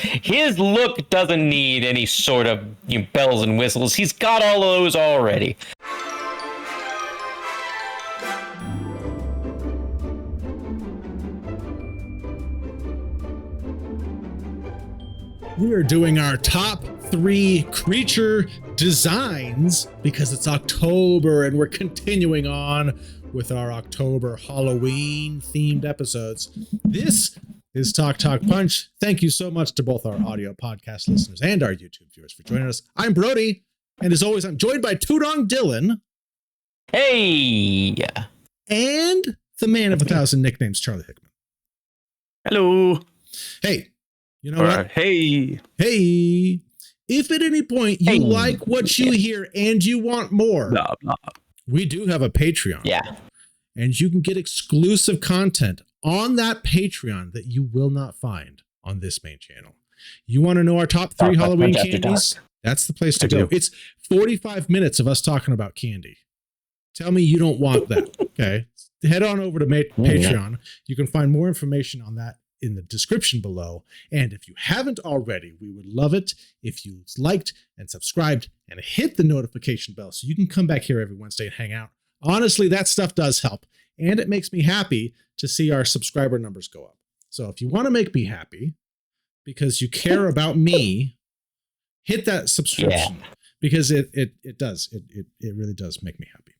His look doesn't need any sort of bells and whistles. He's got all of those already. We are doing our top 3 creature designs because it's October and we're continuing on with our October Halloween themed episodes. This is Talk Punch. Thank you so much to both our audio podcast listeners and our YouTube viewers for joining us. I'm Brody, and as always, I'm joined by Tudong Dylan. Hey! And the man of 1,000 nicknames, Charlie Hickman. Hello. Hey. You know what? Hey. If at any point you like what you hear and you want more, we do have a Patreon. Yeah. And you can get exclusive content on that Patreon that you will not find on this main channel. You want to know our top 3 Halloween candies? That's the place to go. It's 45 minutes of us talking about candy. Tell me you don't want that. Okay. Head on over to Patreon. You can find more information on that in the description below. And if you haven't already, we would love it if you liked and subscribed and hit the notification bell so you can come back here every Wednesday and hang out. Honestly, that stuff does help. And it makes me happy to see our subscriber numbers go up. So if you want to make me happy because you care about me, hit that subscription because it really does make me happy.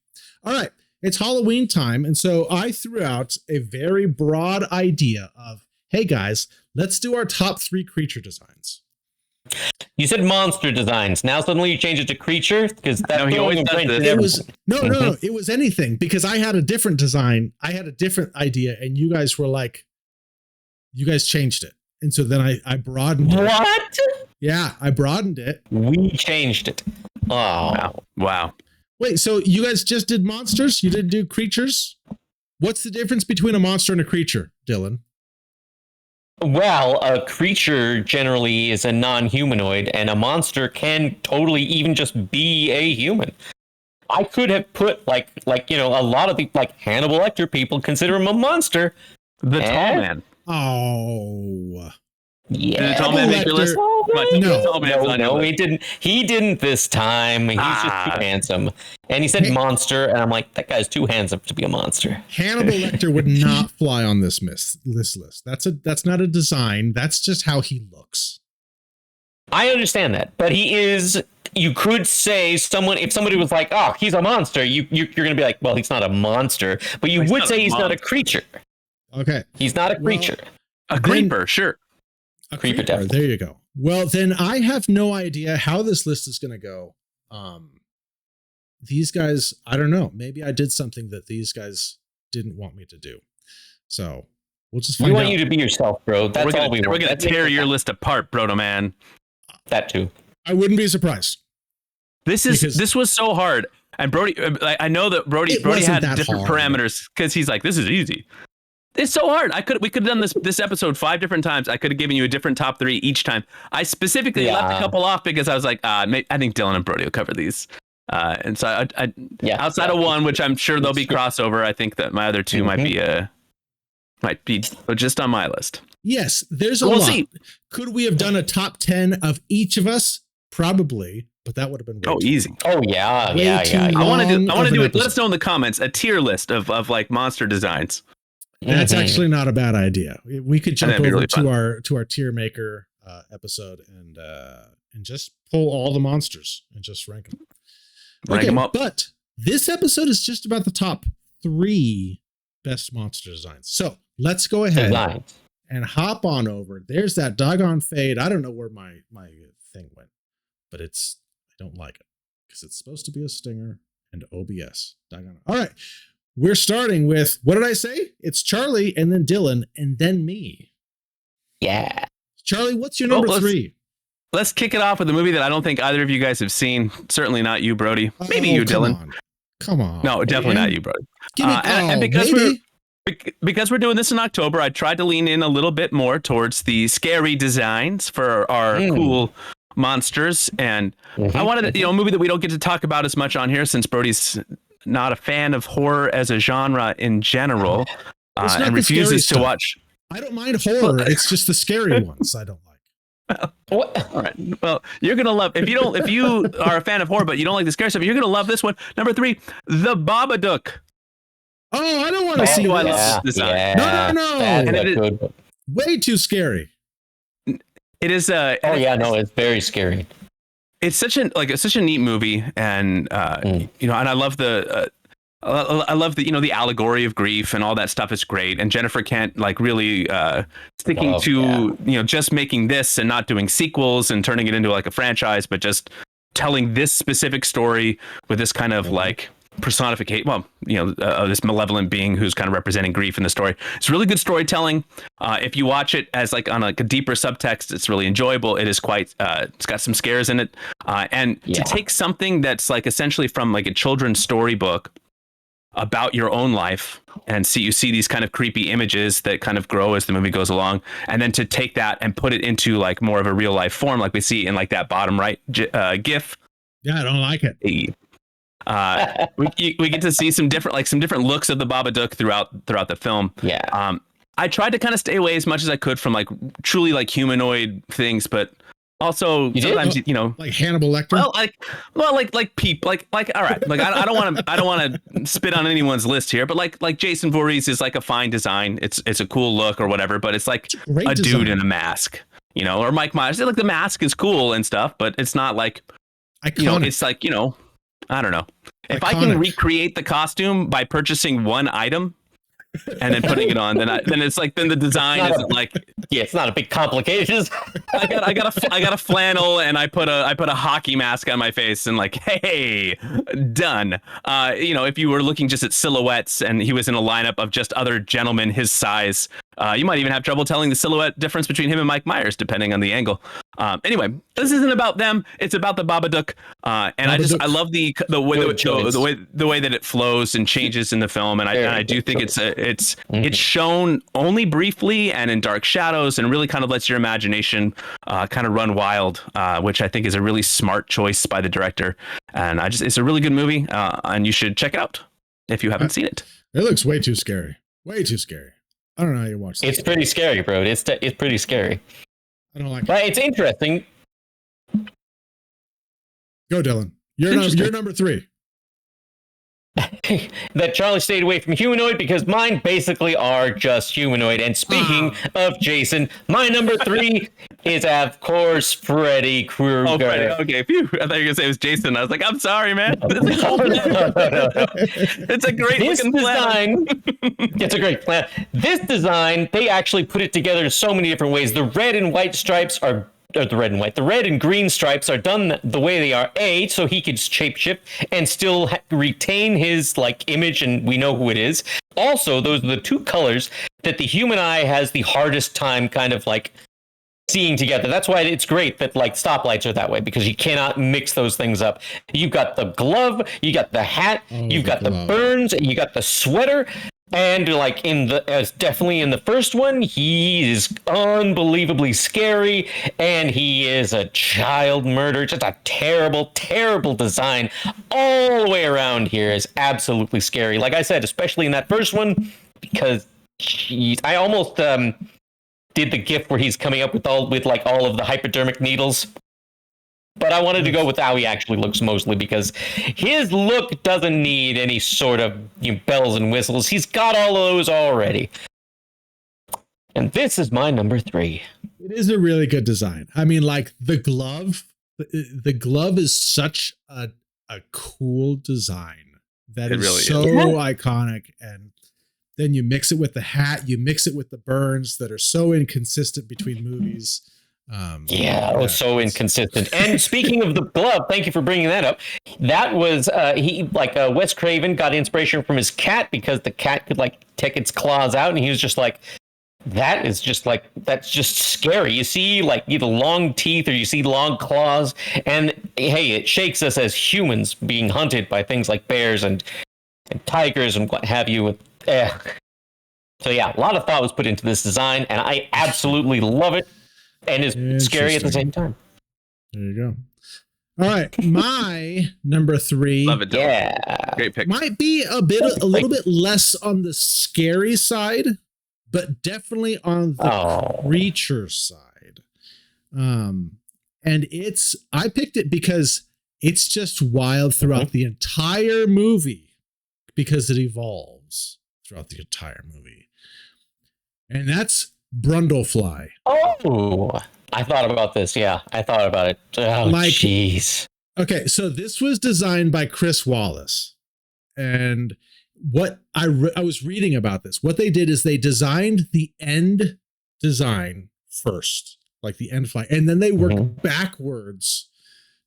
All right. It's Halloween time. And so I threw out a very broad idea of, hey guys, let's do our top 3 creature designs. You said monster designs. Now suddenly you change it to creature? Because that's he always does this. It was no, it was anything because I had a different design. I had a different idea and you guys were like, you guys changed it. And so then I broadened it. What? Yeah, I broadened it. We changed it. Oh. Wow. Wait, so you guys just did monsters? You didn't do creatures? What's the difference between a monster and a creature, Dylan? Well, a creature generally is a non-humanoid, and a monster can totally even just be a human. I could have put like a lot of people, like Hannibal Lecter, people consider him a monster. The tall man. Oh. Yeah. Did the tall man make your list? No, he didn't. He didn't this time. He's just too handsome. And he said monster, and I'm like, that guy's too handsome to be a monster. Hannibal Lecter would not fly on this list. That's not a design. That's just how he looks. I understand that, but he is. You could say if somebody was like, oh, he's a monster, you're going to be like, well, he's not a monster, but you would say he's not a creature. Okay. He's not a creature. A creeper, sure. A creeper, there you go. Well, then I have no idea how this list is going to go. These guys, I don't know. Maybe I did something that these guys didn't want me to do. So we'll just find out. We want you to be yourself, bro. That's all we want. We're going to tear your list apart, Brodo man. That too. I wouldn't be surprised. This was so hard. And Brody, I know that Brody had different parameters because he's like, this is easy. It's so hard. We could have done this episode 5 different times. I could have given you a different top 3 each time. I specifically left a couple off because I was like, I think Dylan and Brody will cover these. And so outside of one, which I'm sure there'll be crossover, I think that my other 2 might be just on my list. Yes, there's a lot. See. Could we have done a top 10 of each of us? Probably, but that would have been easy. Oh yeah, yeah. I want to do it. Let us know in the comments a tier list of like monster designs. That's actually not a bad idea. We could jump over really to our tier maker episode and just pull all the monsters and just rank them. Rank them up. But this episode is just about the top 3 best monster designs. So let's go ahead and hop on over. There's that doggone fade. I don't know where my thing went, but I don't like it because it's supposed to be a stinger and OBS. Doggone it. All right. We're starting with, what did I say? It's Charlie and then Dylan and then me. Yeah. Charlie, what's your number 3? Let's kick it off with a movie that I don't think either of you guys have seen. Certainly not you, Brody. Maybe you, Dylan. Come on. No, definitely not you, Brody. And because we're doing this in October, I tried to lean in a little bit more towards the scary designs for our cool monsters. And I wanted a movie that we don't get to talk about as much on here since Brody's not a fan of horror as a genre in general and refuses to watch. I don't mind horror. It's just the scary ones I don't like. What? All right. Well, you're gonna love if you are a fan of horror, but you don't like the scary stuff. You're gonna love this one. Number 3, The Babadook. Oh, I don't want to see I this. love this design. No. And it is, Way too scary. It is. It's very scary. It's such a neat movie, and you know, and I love the. I love the the allegory of grief and all that stuff is great, and Jennifer Kent really sticking to just making this and not doing sequels and turning it into like a franchise, but just telling this specific story with this kind of personification, this malevolent being who's kind of representing grief in the story. It's really good storytelling. If you watch it as on a deeper subtext, it's really enjoyable. It is quite it's got some scares in it, and to take something that's essentially from a children's storybook about your own life and you see these kind of creepy images that kind of grow as the movie goes along, and then to take that and put it into more of a real life form, like we see in that bottom right gif. Yeah, I don't like it. We get to see some different looks of the Babadook throughout the film. Yeah. I tried to kind of stay away as much as I could from truly humanoid things, but also sometimes like Hannibal Lecter. All right, I don't want to spit on anyone's list here, but like Jason Voorhees is a fine design. It's a cool look or whatever, but it's a design. Dude in a mask, or Mike Myers. The mask is cool and stuff, but it's not iconic. It's I don't know. If Iconic. I can recreate the costume by purchasing one item and then putting it on, then the design isn't it's not a big complication. I got a flannel and I put a hockey mask on my face and hey, done. If you were looking just at silhouettes and he was in a lineup of just other gentlemen his size, you might even have trouble telling the silhouette difference between him and Mike Myers, depending on the angle. Anyway, this isn't about them. It's about the Babadook. And I love the way that it flows and changes in the film. And I do think it's shown only briefly and in dark shadows, and really kind of lets your imagination kind of run wild, which I think is a really smart choice by the director. And it's a really good movie, and you should check it out if you haven't seen it. It looks way too scary. Way too scary. I don't know how you watch this. It's pretty scary, bro. It's pretty scary. I don't like it. But it's interesting. Go, Dylan. You're number 3. That Charlie stayed away from humanoid because mine basically are just humanoid. And speaking of Jason, my number 3 is, of course, Freddy Krueger. Oh, Freddy. Okay, phew. I thought you were gonna say it was Jason. I was like, I'm sorry, man. No. It's a great looking design. It's a great plan. This design, they actually put it together in so many different ways. The red and white stripes are. The red and green stripes are done the way they are. So he could shapeshift and still retain his image, and we know who it is. Also, those are the two colors that the human eye has the hardest time kind of seeing together. That's why it's great that stoplights are that way, because you cannot mix those things up. You've got the glove, you got the hat, you've got the burns, you got the sweater. And definitely in the first one, he is unbelievably scary, and he is a child murderer. Just a terrible, terrible design all the way around here is absolutely scary. Like I said, especially in that first one, because I almost did the gif where he's coming up with all of the hypodermic needles. But I wanted to go with how he actually looks mostly, because his look doesn't need any sort of bells and whistles. He's got all of those already. And this is my number 3. It is a really good design. I mean, the glove is such a cool design that is really so iconic. And then you mix it with the hat, you mix it with the burns that are so inconsistent between movies. So inconsistent. And speaking of the glove, thank you for bringing that up. That was Wes Craven got inspiration from his cat, because the cat could take its claws out, and he was just that's just scary. You see either long teeth or you see long claws, and hey, it shakes us as humans being hunted by things like bears and tigers and what have you. So yeah, a lot of thought was put into this design, and I absolutely love it. And is scary at the same time. There you go. All right, my number 3. Love it. Yeah, great pick. Might be a little bit less on the scary side, but definitely on the creature side. And I picked it because it's just wild throughout the entire movie, because it evolves throughout the entire movie. And that's Brundlefly. Oh, I thought about this. Yeah, I thought about it. Oh, jeez. Okay, so this was designed by Chris Wallace. And what I was reading about this, what they did is they designed the end design first, like the end fly, and then they worked backwards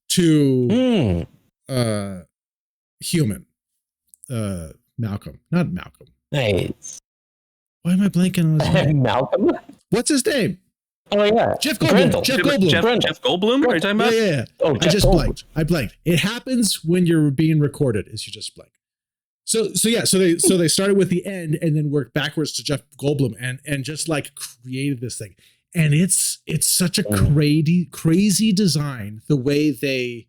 to human. Malcolm, not Malcolm. Nice. Why am I blanking on his name? Malcolm? What's his name? Oh, yeah. Jeff Goldblum. Jeff Goldblum. Jeff Goldblum? Are you talking about? Yeah. Oh, I just blanked. I blanked. It happens when you're being recorded, is you just blank. So they started with the end and then worked backwards to Jeff Goldblum and just like created this thing. And it's such a crazy design, the way they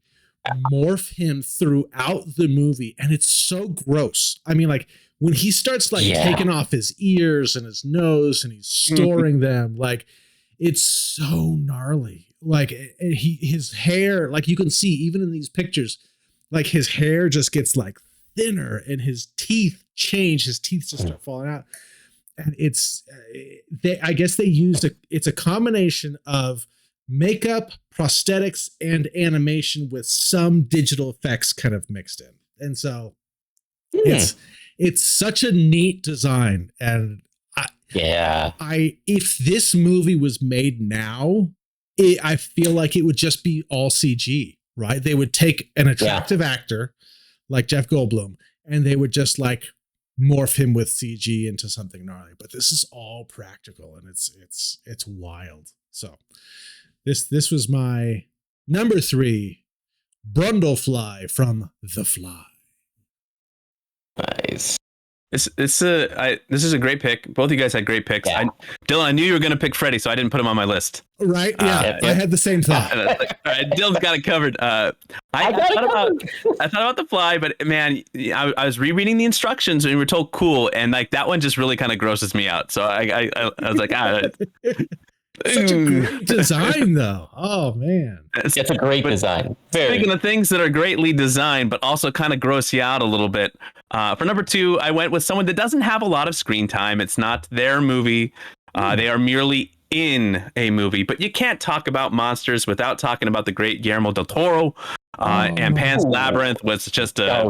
morph him throughout the movie. And it's so gross. I mean, like when he starts like taking off his ears and his nose and he's storing them, like it's so gnarly. Like his hair, like you can see even in these pictures, like his hair just gets like thinner and his teeth change. His teeth just start falling out. And I guess they used it's a combination of makeup, prosthetics, and animation with some digital effects kind of mixed in. And so it's such a neat design. And if this movie was made now, I feel like it would just be all CG, right? They would take an attractive actor like Jeff Goldblum and they would just like morph him with CG into something gnarly. But this is all practical and it's wild. So this was my number 3, Brundlefly from The Fly. Nice. This is a great pick. Both of you guys had great picks. Yeah. Dylan, I knew you were going to pick Freddy, so I didn't put him on my list. Right? Yeah, I had the same thought. All right, Dylan's got it covered. I thought about The Fly, but man, I was rereading the instructions and we were told cool, and like that one just really kind of grosses me out. So I was like, Such a great design, though. Oh man, it's a great design. Speaking of things that are greatly designed, but also kind of gross you out a little bit. For number 2, I went with someone that doesn't have a lot of screen time. It's not their movie. They are merely in a movie. But you can't talk about monsters without talking about the great Guillermo del Toro. And Pan's Labyrinth was just a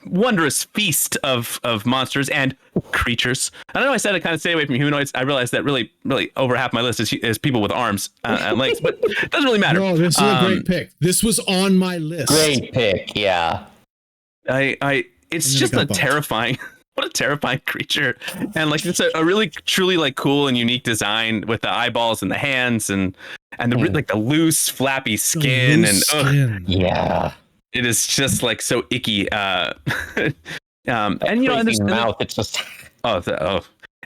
wondrous feast of monsters and creatures. I know I said I kind of stay away from humanoids. I realized that really over half my list is people with arms and legs, but it doesn't really matter. No, this is a great pick. This was on my list. Great pick, yeah. It's just a terrifying. What a terrifying creature. And like it's a really truly like cool and unique design with the eyeballs and the hands and the like the loose flappy skin yeah, it is just like so icky. And and this mouth, it's just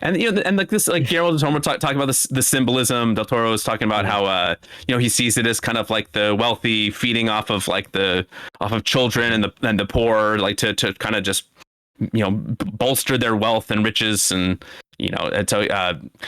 and like this, like Guillermo del Toro talking about the symbolism. Del Toro is talking about how he sees it as kind of like the wealthy feeding off of children and the poor, like to kind of just bolster their wealth and riches. And and so he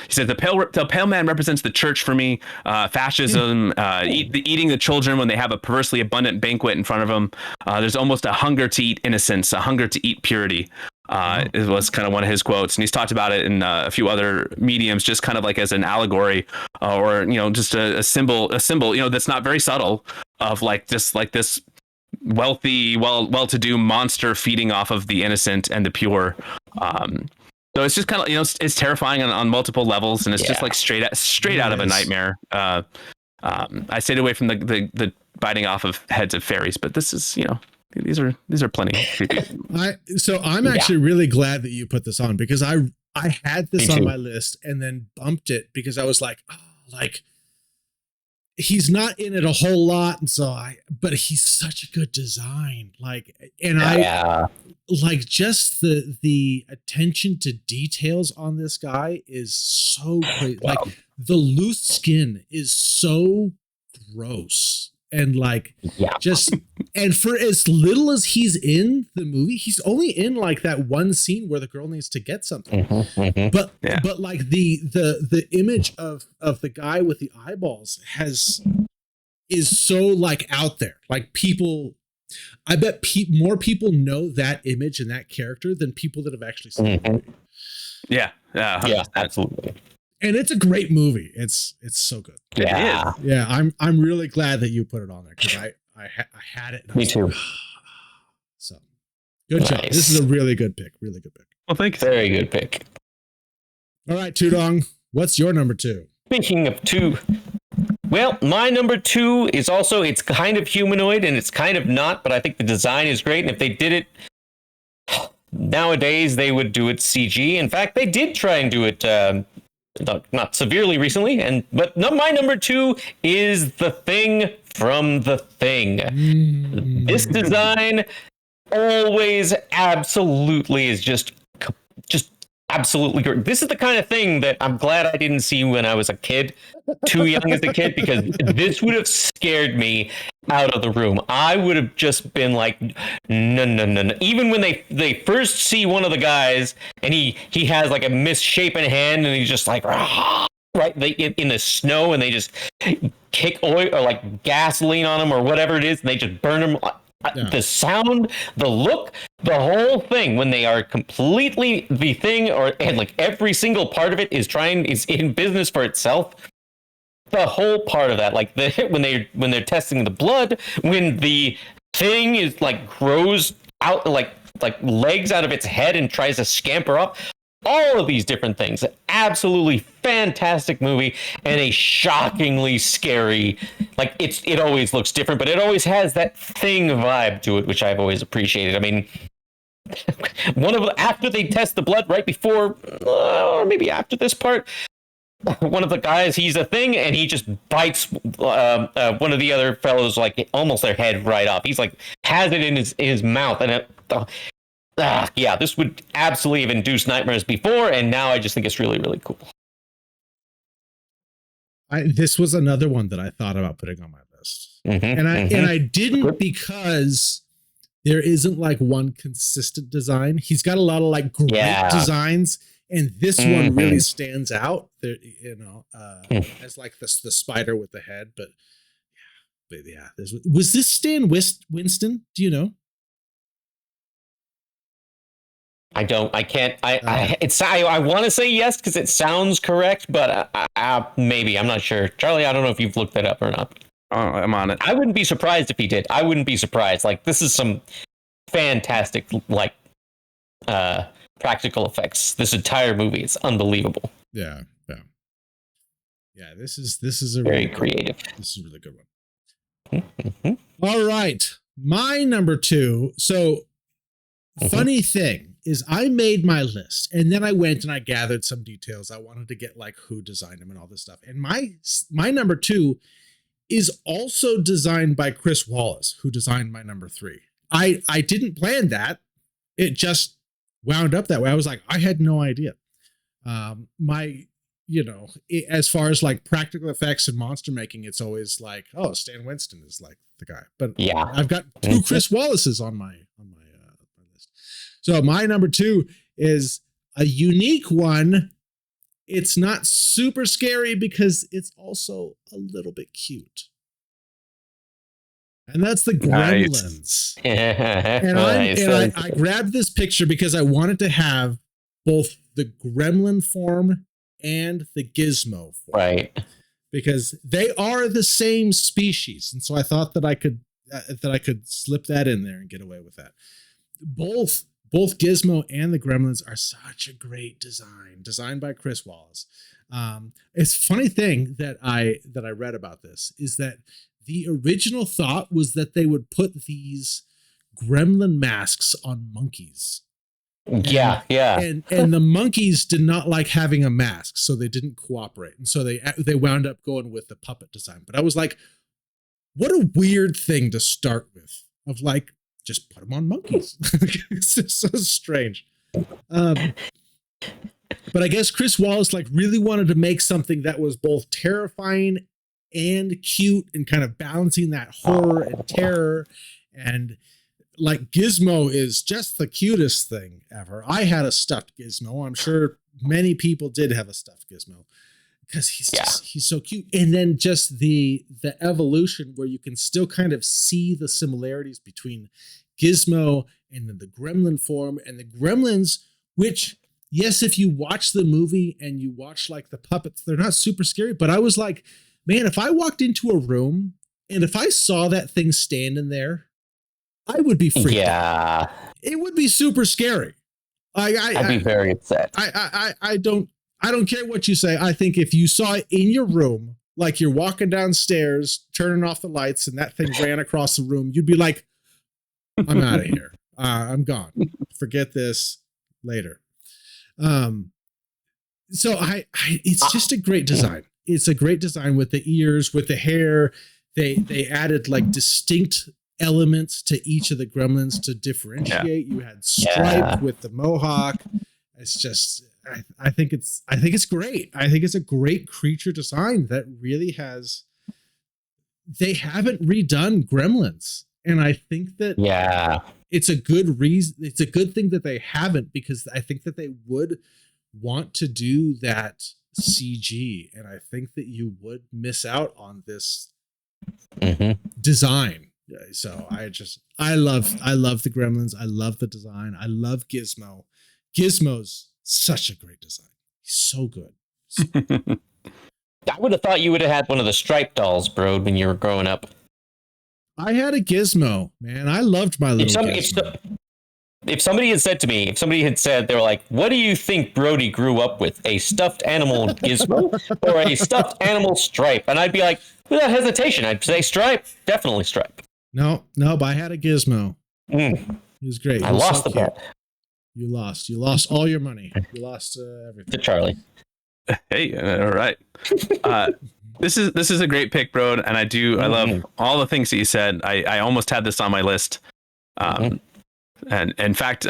says the pale man represents the church for me. Fascism, eating the children when they have a perversely abundant banquet in front of them. There's almost a hunger to eat innocence, a hunger to eat purity. It was kind of one of his quotes, and he's talked about it in a few other mediums, just kind of like as an allegory, or just a symbol, that's not very subtle, of like just like this wealthy, well-to-do monster feeding off of the innocent and the pure. So it's just kind of it's terrifying on multiple levels, and it's just like straight out of a nightmare. I stayed away from the biting off of heads of fairies, but this is these are plenty creepy. I'm actually really glad that you put this on, because I had this on my list and then bumped it because I was like, he's not in it a whole lot, and but he's such a good design. Just the attention to details on this guy is so great. Wow. Like the loose skin is so gross. and like just and for as little as he's in the movie, he's only in like that one scene where the girl needs to get something. But like the image of the guy with the eyeballs is so like out there. Like people, I bet more people know that image and that character than people that have actually seen it. Yeah, absolutely. And it's a great movie. It's so good. Yeah, I'm really glad that you put it on there because I had it. Me too. So good job. This is a really good pick. Really good pick. Well, thanks. Very good pick. All right, Tudong, what's your number 2? Speaking of 2, well, my number 2 is also, it's kind of humanoid and it's kind of not, but I think the design is great. And if they did it nowadays, they would do it CG. In fact, they did try and do it not severely recently. But my number 2 is The Thing from The Thing. This design always absolutely is just absolutely great. This is the kind of thing that I'm glad I didn't see when I was a kid, too young as a kid, because this would have scared me out of the room. I would have just been like, no. Even when they first see one of the guys and he has like a misshapen hand and he's just like, right, in the snow, and they just kick oil or like gasoline on him or whatever it is, and they just burn him. Yeah. The sound, the look, the whole thing, when they are completely the thing, and like every single part of it is in business for itself. The whole part of that, like when they're testing the blood, when the thing is like grows out like legs out of its head and tries to scamper up. All of these different things. Absolutely fantastic movie and a shockingly scary. Like it always looks different, but it always has that Thing vibe to it, which I've always appreciated. I mean, after they test the blood right before, or maybe after this part, one of the guys, he's a thing, and he just bites one of the other fellows like almost their head right off. He's like has it in his mouth, and this would absolutely have induced nightmares before, and now I just think it's really, really cool. This was another one that I thought about putting on my list, and I didn't because there isn't like one consistent design. He's got a lot of like great designs, and this one really stands out. There, as like the spider with the head, but yeah. Was this Stan Winston? Do you know? I don't. I can't. I want to say yes because it sounds correct, but maybe I'm not sure. Charlie, I don't know if you've looked that up or not. Oh, I'm on it. I wouldn't be surprised if he did. I wouldn't be surprised. Like this is some fantastic like practical effects. This entire movie is unbelievable. Yeah. This is a very really creative. This is a really good one. All right, my number 2. So funny thing is I made my list and then I went and I gathered some details. I wanted to get like who designed them and all this stuff. And my number 2 is also designed by Chris Wallace, who designed my number 3. I didn't plan that. It just wound up that way. I was like, I had no idea. As far as like practical effects and monster making, it's always like, oh, Stan Winston is like the guy. But yeah, I've got 2 Chris Wallaces on my list. So my number 2 is a unique one. It's not super scary because it's also a little bit cute. And that's the Gremlins. And I grabbed this picture because I wanted to have both the Gremlin form and the Gizmo form. Right. Because they are the same species. And so I thought that I could slip that in there and get away with that. Both Gizmo and the Gremlins are such a great design, designed by Chris Wallace. It's a funny thing that I read about this is that the original thought was that they would put these gremlin masks on monkeys. And the monkeys did not like having a mask, so they didn't cooperate. And so they wound up going with the puppet design. But I was like, what a weird thing to start with, of like, just put them on monkeys. It's just so strange. But I guess Chris Wallace like really wanted to make something that was both terrifying and cute and kind of balancing that horror and terror. And like Gizmo is just the cutest thing ever. I had a stuffed Gizmo. I'm sure many people did have a stuffed Gizmo because he's so cute. And then just the evolution where you can still kind of see the similarities between Gizmo and then the gremlin form and the gremlins, which, yes, if you watch the movie and you watch like the puppets, they're not super scary, but I was like, man, if I walked into a room and if I saw that thing standing there, I would be freaked out. It would be super scary. I'd be very upset. I don't care what you say. I think if you saw it in your room, like you're walking downstairs, turning off the lights, and that thing ran across the room, you'd be like, I'm out of here. I'm gone. Forget this later. So it's just a great design. It's a great design with the ears, with the hair. They added like distinct elements to each of the gremlins to differentiate. You had Stripe with the mohawk. It's just, I think it's great. I think it's a great creature design that really has. They haven't redone Gremlins, and I think that it's a good reason. It's a good thing that they haven't, because I think that they would want to do that CG, and I think that you would miss out on this design. So I love the Gremlins. I love the design. I love Gizmo. Gizmo's such a great design. He's so good. I would have thought you would have had one of the Stripe dolls, bro, when you were growing up. I had a Gizmo, man. I loved my little Gizmo. If somebody had said to me, they were like, what do you think Brody grew up with? A stuffed animal Gizmo or a stuffed animal Stripe? And I'd be like, without hesitation, I'd say Stripe. Definitely Stripe. No, but I had a Gizmo. He was great. I lost the bet. You lost all your money. You lost everything. To Charlie. Hey, all right. This is a great pick, bro, and I love all the things that you said. I almost had this on my list. And in fact,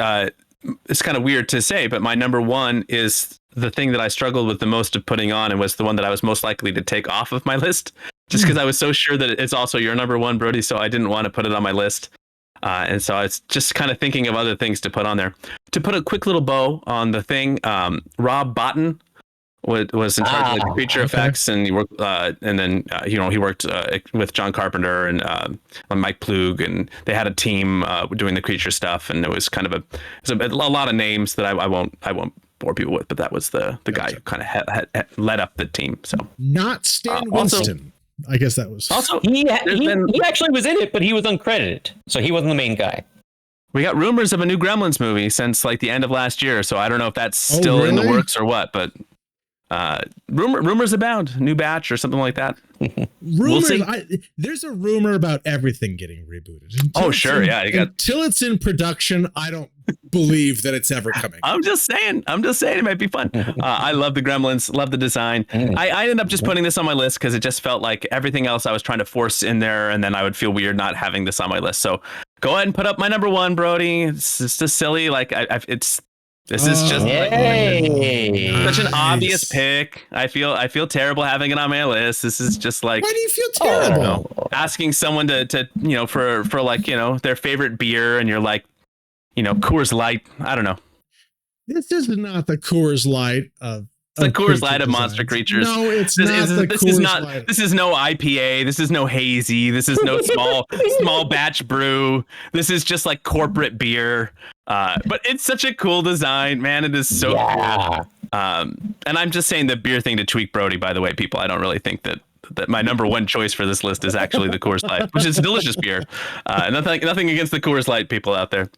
it's kind of weird to say, but my number one is the thing that I struggled with the most of putting on, and was the one that I was most likely to take off of my list, just because I was so sure that it's also your number one, Brody. So I didn't want to put it on my list. And so I was just kind of thinking of other things to put on there. To put a quick little bow on the thing, Rob Bottin was in charge of the creature effects, and he worked, and then he worked with John Carpenter and Mike Ploog, and they had a team doing the creature stuff, and it was kind of a lot of names that I won't bore people with, but that was the guy who kind of had led up the team. So not Stan Winston. I guess that was also he actually was in it, but he was uncredited, so he wasn't the main guy. We got rumors of a new Gremlins movie since like the end of last year, so I don't know if that's still in the works or what, but rumors abound. New batch or something like that. Rumors. There's a rumor about everything getting rebooted. Until it's in production, I don't believe that it's ever coming. I'm just saying it might be fun. I love the Gremlins, love the design. I ended up just putting this on my list because it just felt like everything else I was trying to force in there, and then I would feel weird not having this on my list. So go ahead and put up my number one, Brody. It's just silly. Like this is just such an obvious pick. I feel terrible having it on my list. This is just like, why do you feel terrible? Asking someone to for like their favorite beer, and you're like, Coors Light. I don't know. This is not the Coors Light of. The Coors Light of monster creatures. No, it's not the Coors Light. This is no IPA. This is no hazy. This is no small batch brew. This is just like corporate beer. But it's such a cool design, man. It is so cool. And I'm just saying the beer thing to tweak Brody, by the way, people. I don't really think that my number one choice for this list is actually the Coors Light, which is a delicious beer. Nothing against the Coors Light people out there.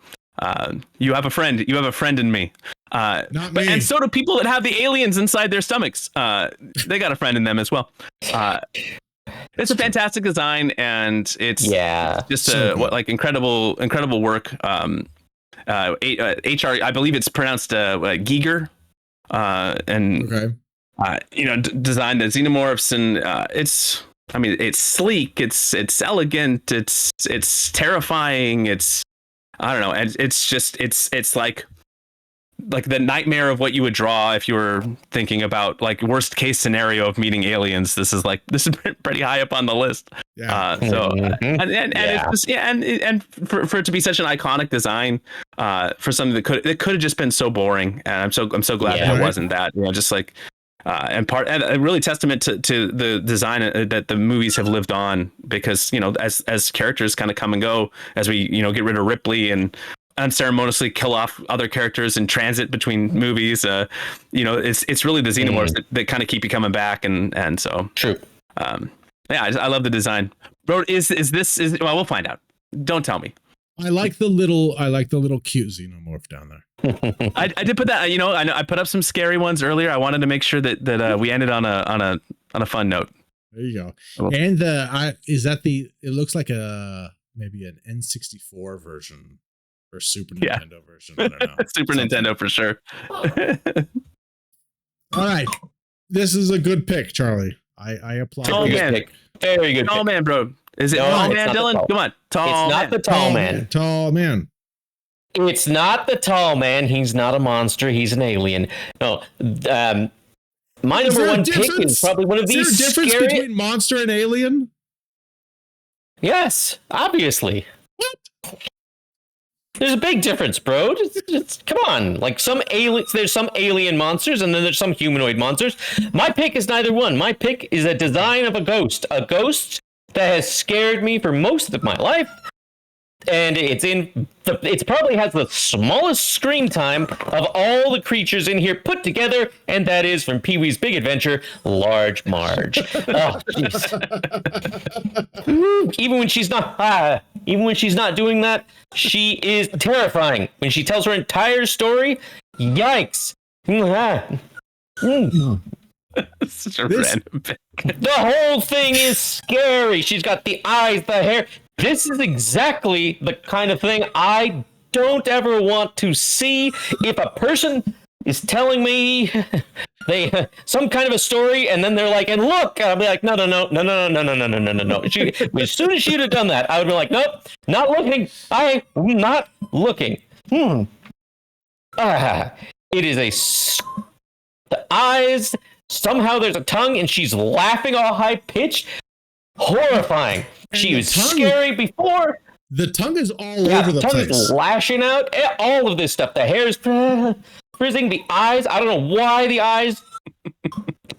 You have a friend. You have a friend in me. Not me. And so do people that have the aliens inside their stomachs. They got a friend in them as well. It's a fantastic design, and it's just incredible work. I believe it's pronounced Giger, and designed the xenomorphs, and it's sleek, it's elegant, it's terrifying, I don't know, and it's like like the nightmare of what you would draw if you were thinking about like worst case scenario of meeting aliens. This is pretty high up on the list. Yeah. It's just, and for it to be such an iconic design, for something that could have just been so boring, and I'm so glad that it wasn't that. Just like. And really testament to the design that the movies have lived on, because as characters kind of come and go, as we get rid of Ripley and unceremoniously kill off other characters in transit between movies, it's really the xenomorphs that kind of keep you coming back, and so true. I love the design. Bro, is well, we'll find out. Don't tell me. I like the little cute xenomorph down there. I did put that. I put up some scary ones earlier. I wanted to make sure that we ended on a fun note. There you go. And it looks like maybe an N64 version or Super Nintendo version. I don't know. Super Nintendo for sure. All right, this is a good pick, Charlie. I applaud. Tall man, pick. Very good. Tall man, bro. Is it tall man, Dylan? Come on, tall. It's not the tall man. Tall man. It's not the tall man. He's not a monster. He's an alien. No. My number one pick is probably one of these. Is there a difference between monster and alien? Yes, obviously. What? There's a big difference, bro. Come on. Like there's some alien monsters, and then there's some humanoid monsters. My pick is neither one. My pick is a design of a ghost that has scared me for most of my life. And it probably has the smallest screen time of all the creatures in here put together, and that is from Pee-wee's Big Adventure, Large Marge. Oh, jeez. Even when she's not doing that, she is terrifying. When she tells her entire story, yikes. Such a random pick. The whole thing is scary. She's got the eyes, the hair. This is exactly the kind of thing I don't ever want to see. If a person is telling me some kind of a story, and then they're like, "And look," I'll be like, "No." As soon as she'd have done that, I would be like, "Nope, not looking. I'm not looking." It is the eyes. Somehow there's a tongue, and she's laughing all high pitched. Horrifying. She was scary before. The tongue is all over the place. The tongue is lashing out. All of this stuff. The hair's frizzing. The eyes. I don't know why the eyes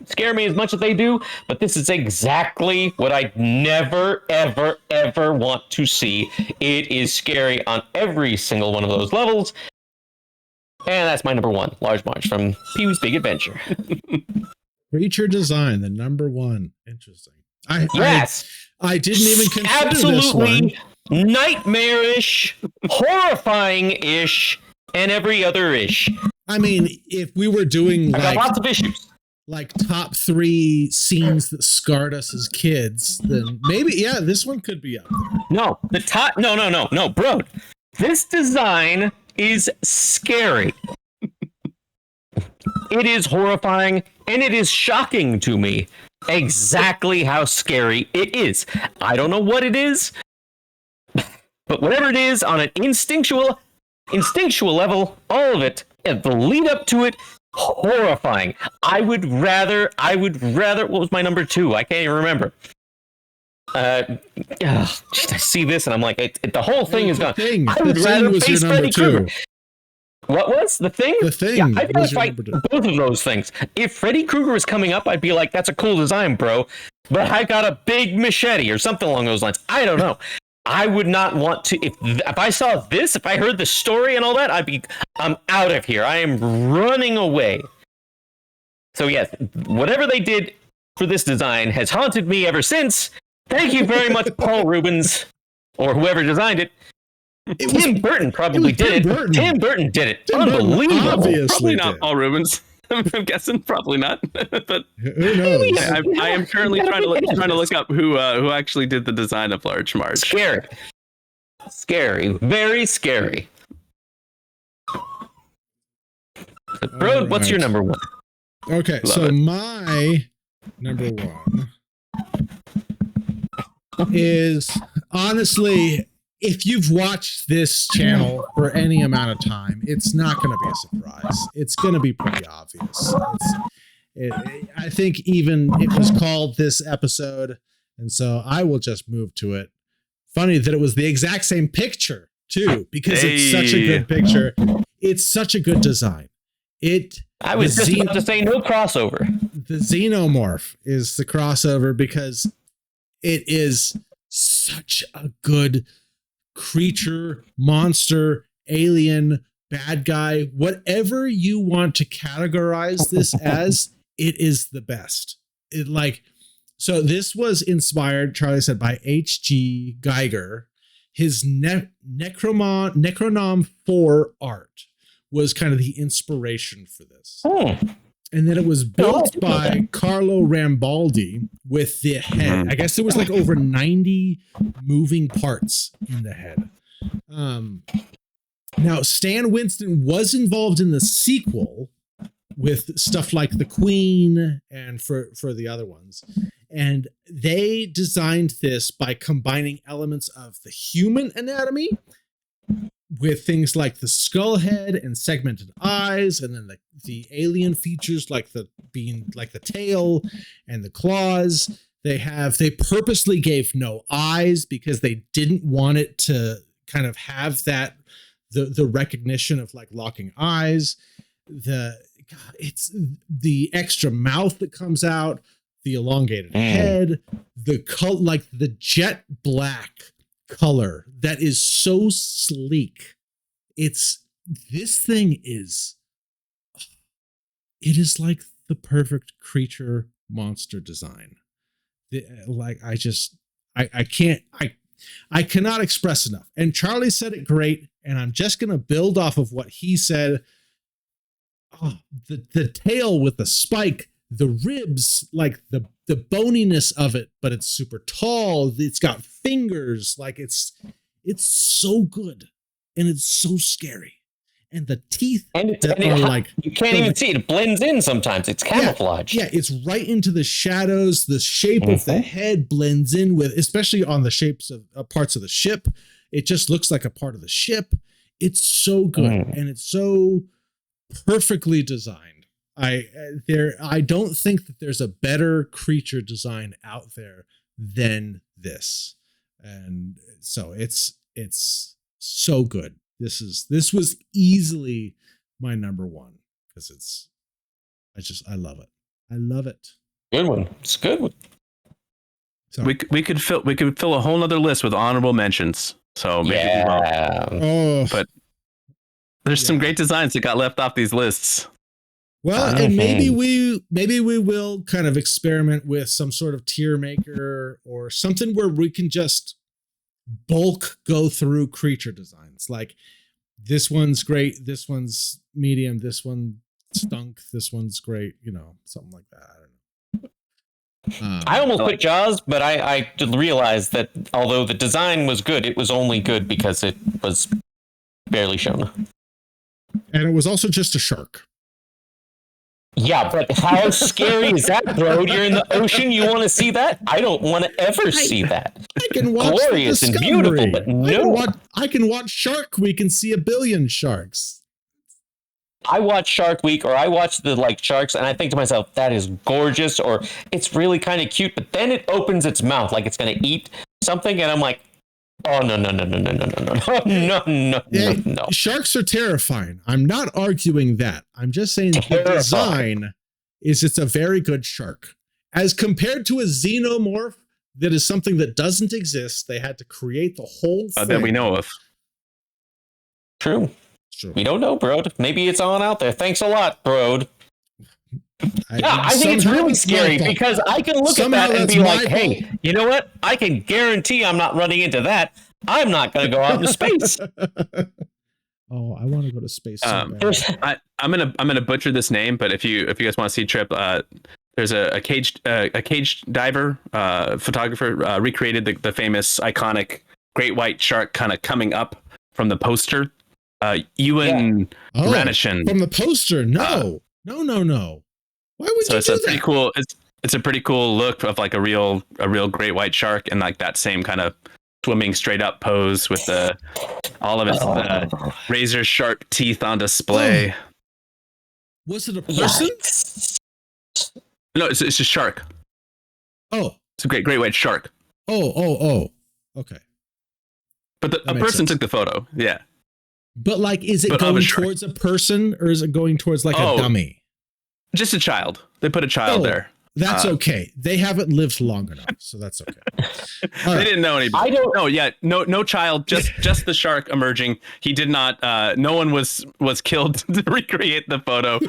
scare me as much as they do, but this is exactly what I never, ever, ever want to see. It is scary on every single one of those levels. And that's my number one, Large Marge from Pee-wee's Big Adventure. Creature design, the number one. Interesting. I didn't even consider absolutely this one. Nightmarish, horrifying-ish, and every other-ish. I mean, if we were doing I got lots of issues. Like top 3 scenes that scarred us as kids, then maybe, this one could be up there. No, bro. This design is scary. It is horrifying, and it is shocking to me exactly how scary it is. I don't know what it is, but whatever it is, on an instinctual level, all of it, and the lead up to it, horrifying. I would rather, what was my number 2? I can't even remember. I see this and I'm like, the whole thing is gone. I would rather face Freddy Krueger. What was the thing? The Thing. Yeah, I'd rather fight both of those things. If Freddy Krueger was coming up, I'd be like, that's a cool design, bro. But I got a big machete or something along those lines. I don't know. I would not want to. If I saw this, if I heard the story and all that, I'm out of here. I am running away. So yes, whatever they did for this design has haunted me ever since. Thank you very much, Paul Rubens, or whoever designed it. Tim Burton probably did it. Tim Burton did it. Unbelievable. Probably not Paul Rubens. I'm guessing probably not. But who knows? I am currently trying to look up who actually did the design of Large Marge. Scary, very scary. Bro, what's your number 1? Okay, my number 1 is honestly, if you've watched this channel for any amount of time, it's not going to be a surprise. It's going to be pretty obvious. I think even it was called this episode, and so I will just move to it. Funny that it was the exact same picture too, because it's such a good picture. It's such a good design. I was just about to say no crossover. The Xenomorph is the crossover because it is such a good creature, monster, alien, bad guy, whatever you want to categorize this as, it is the best. So this was inspired, Charlie said, by H.G. Geiger. His Necronom 4 art was kind of the inspiration for this. And then it was built by Carlo Rambaldi with the head. I guess there was like over 90 moving parts in the head. Now, Stan Winston was involved in the sequel with stuff like the Queen and for the other ones. And they designed this by combining elements of the human anatomy with things like the skull head and segmented eyes, and then the alien features like the tail and the claws. They purposely gave no eyes because they didn't want it to kind of have that the recognition of like locking eyes. It's the extra mouth that comes out, the elongated head, the jet black color that is so sleek. This thing is like the perfect creature monster design. I cannot express enough. And Charlie said it great, and I'm just going to build off of what he said. The tail with the spike, the ribs, like the boniness of it, but it's super tall. It's got fingers. Like it's so good, and it's so scary. And the teeth you can't even see it. It blends in sometimes. It's camouflage. Yeah, it's right into the shadows. The shape of the head blends in with, especially on the shapes of parts of the ship. It just looks like a part of the ship. It's so good, and it's so perfectly designed. I don't think that there's a better creature design out there than this, and so it's so good. This was easily my number one because I love it. I love it. Good one. It's a good one. So we could fill a whole nother list with honorable mentions. So maybe but there's some great designs that got left off these lists. Well, and maybe we will kind of experiment with some sort of tier maker or something where we can just bulk go through creature designs. Like this one's great, this one's medium, this one stunk, this one's great, something like that. I don't know. I almost put Jaws, but I did realize that although the design was good, it was only good because it was barely shown. And it was also just a shark. Yeah, but how scary is that, bro? You're in the ocean. You want to see that? I don't want to ever see that. I can watch glorious and beautiful, but no. I can watch Shark Week and see a billion sharks. I watch Shark Week, or I watch the sharks, and I think to myself, that is gorgeous, or it's really kind of cute. But then it opens its mouth like it's going to eat something, and I'm like, oh no. Sharks are terrifying. I'm not arguing that. I'm just saying the design it's a very good shark. As compared to a xenomorph that is something that doesn't exist, they had to create the whole thing. That we know of. True. We don't know, Brode. Maybe it's on out there. Thanks a lot, Brode. I think it's really scary because I can look at that and be like, hey, you know what? I can guarantee I'm not running into that. I'm not going to go out into space. Oh, I want to go to space. I'm gonna butcher this name, but if you guys want to see Trip, there's a cage diver photographer recreated the famous iconic great white shark kind of coming up from the poster. Ewan Ranishin. From the poster? No. Why would you do that? Pretty cool. It's a pretty cool look of like a real great white shark and like that same kind of swimming straight up pose with all of its razor sharp teeth on display. Oh. Was it a person? No, it's a shark. Oh, it's a great white shark. Oh. Okay. But a person took the photo. Yeah. But like, is it going towards a person or is it going towards like a dummy? Just a child. They put a child there. That's okay. They haven't lived long enough, so that's okay. They didn't know anybody. I don't know yet. No child. Just the shark emerging. He did not. No one was killed to recreate the photo.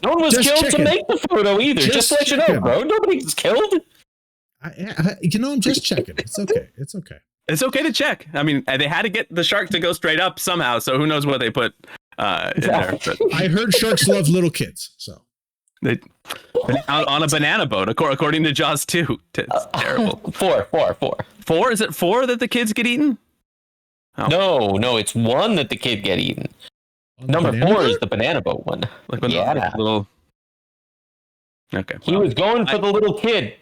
No one was killed to make the photo either. Just to let you know, bro. Nobody's killed. I'm just checking. It's okay. It's okay. It's okay to check. I mean, they had to get the shark to go straight up somehow. So who knows what they put in there? But. I heard sharks love little kids. So. They on a banana boat, according to Jaws 2. It's terrible. Four. 4? Is it 4 that the kids get eaten? Oh. No, it's 1 that the kid get eaten. Number 4 is the banana boat one. Little. Okay. He was going for the little kid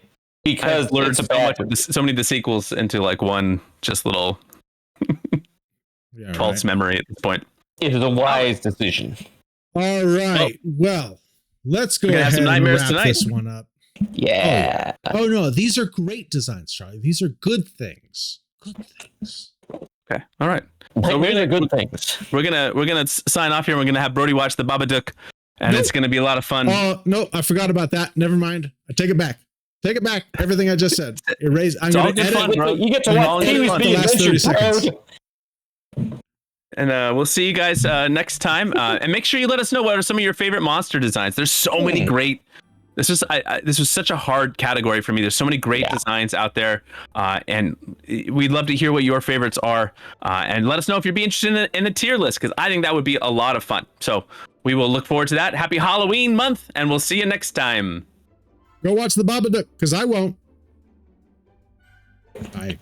because I've learned so many of the sequels into like one just little false memory at this point. It is a wise decision. All right. Well. Let's go ahead and wrap this one up. Yeah. Oh no, these are great designs, Charlie. These are good things. Good things. Okay. All right. So we're good things. We're gonna sign off here. We're gonna have Brody watch the Babadook, and it's gonna be a lot of fun. Oh no, I forgot about that. Never mind. I take it back. Take it back. Everything I just said. Erase. I'm gonna edit. Fun, bro. You get to watch the last 30 seconds. And we'll see you guys next time. And make sure you let us know what are some of your favorite monster designs. There's so many great. This was such a hard category for me. There's so many great designs out there, and we'd love to hear what your favorites are. And let us know if you'd be interested in a tier list, because I think that would be a lot of fun. So we will look forward to that. Happy Halloween month, and we'll see you next time. Go watch the Babadook, because I won't. Bye.